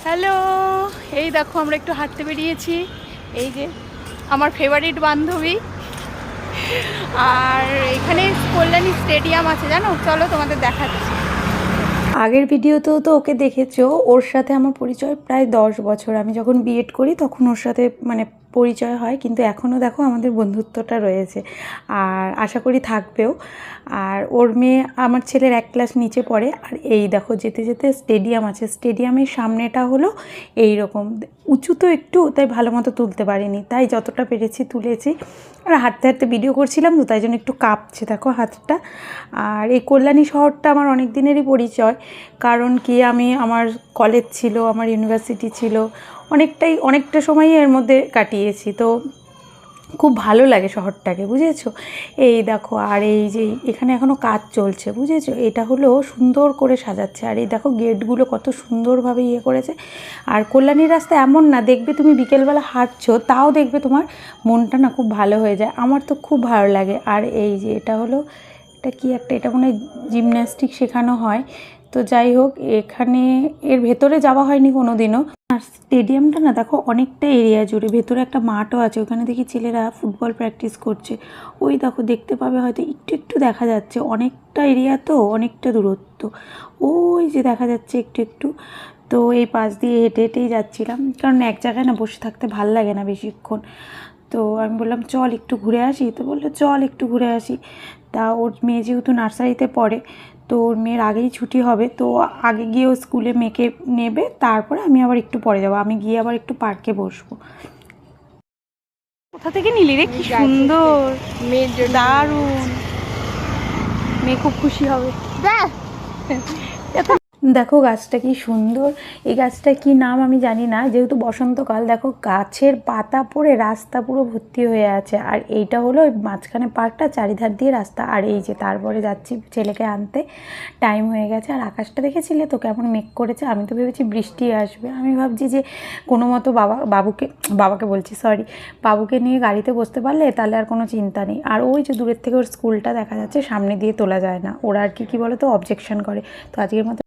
Hello, এই দেখো আমরা একটু হাঁটতে বেরিয়েছি। এই যে আমার ফেভারিট বান্ধবী, আর এখানে কল্যাণী স্টেডিয়াম আছে জানো, চলো তোমাদের দেখাচ্ছি। আগের ভিডিওতেও তো ওকে দেখেছো, ওর সাথে আমার পরিচয় প্রায় 10 বছর। আমি যখন বিএড করি তখন ওর সাথে পরিচয় হয়, কিন্তু এখনও দেখো আমাদের বন্ধুত্বটা রয়েছে আর আশা করি থাকবেও। আর ওর মেয়ে আমার ছেলের 1 ক্লাস নিচে পড়ে। আর এই দেখো যেতে যেতে স্টেডিয়াম আছে, স্টেডিয়ামের সামনেটা হলো এই রকম উঁচু, তো একটু তাই ভালো মতো তুলতে পারিনি, তাই যতটা পেরেছি তুলেছি। আর হাঁটতে হাঁটতে ভিডিও করছিলাম তো, তাই জন্য একটু কাঁপছে দেখো হাতটা। আর এই কল্যাণী শহরটা আমার অনেক দিনেরই পরিচয়, কারণ কি আমার কলেজ ছিল, আমার ইউনিভার্সিটি ছিল, অনেকটা সময়ই এর মধ্যে কাটিয়েছি, তো খুব ভালো লাগে শহরটাকে, বুঝেছো। এই দেখো, আর এই যে এখানে এখনও কাজ চলছে, বুঝেছো, এটা হলো সুন্দর করে সাজাচ্ছে। আর এই দেখো গেটগুলো কত সুন্দরভাবে করেছে। আর কল্যাণীর রাস্তা এমন না, দেখবে তুমি বিকেলবেলা হাঁটছো তাও দেখবে তোমার মনটা না খুব ভালো হয়ে যায়, আমার তো খুব ভালো লাগে। আর এই যে এটা হলো, এটা মনে হয় জিমন্যাস্টিক শেখানো হয়, তো যাই হোক এখানে এর ভেতরে যাওয়া হয়নি কোনো দিনও। আর স্টেডিয়ামটা না দেখো অনেকটা এরিয়া জুড়ে, ভেতরে একটা মাঠও আছে, ওখানে দেখি ছেলেরা ফুটবল প্র্যাকটিস করছে। ওই দেখো দেখতে পাবে হয়তো, একটু একটু দেখা যাচ্ছে, অনেকটা এরিয়া তো অনেকটা দূরত্ব, ওই যে দেখা যাচ্ছে একটু একটু। তো এই পাশ দিয়ে হেঁটে হেঁটেই যাচ্ছিলাম, কারণ এক জায়গায় না বসে থাকতে ভাল লাগে না বেশিক্ষণ। তো আমি বললাম চল একটু ঘুরে আসি, তো বললো চল একটু ঘুরে আসি। তা ওর মেয়ে যেহেতু নার্সারিতে পড়ে, তো ওর মেয়ের আগেই ছুটি হবে, তো আগে গিয়ে ও স্কুলে মেয়েকে নেবে, তারপরে আমি আবার একটু পরে যাবো, আমি গিয়ে আবার একটু পার্কে বসবো। কোথা থেকে নিলি রে? কি সুন্দর, মেয়ের জন্য দারুণ, মেয়ে খুব খুশি হবে। দেখো গাছটা কি সুন্দর, এই গাছটা কি নাম আমি জানি না, যেহেতু বসন্তকাল, দেখো গাছের পাতা পড়ে রাস্তা পুরো ভর্তি হয়ে আছে। আর এইটা হলো ওই মাঝখানে পার্কটা, চারিধার দিয়ে রাস্তা। আর এই যে তারপরে যাচ্ছি ছেলেকে আনতে, টাইম হয়ে গেছে। আর আকাশটা দেখেছিলে তো কেমন মেঘ করেছে, আমি তো ভেবেছি বৃষ্টি আসবে, আমি ভাবছি যে কোনো মতো বাবাকে বলছি সরি, বাবুকে নিয়ে গাড়িতে বসতে পারলে তাহলে আর কোনো চিন্তা নেই। আর ওই যে দূরের থেকে ওর স্কুলটা দেখা যাচ্ছে, সামনে দিয়ে তোলা যায় না, ওরা আর কি বলো তো অবজেকশন করে। তো আজকের মতো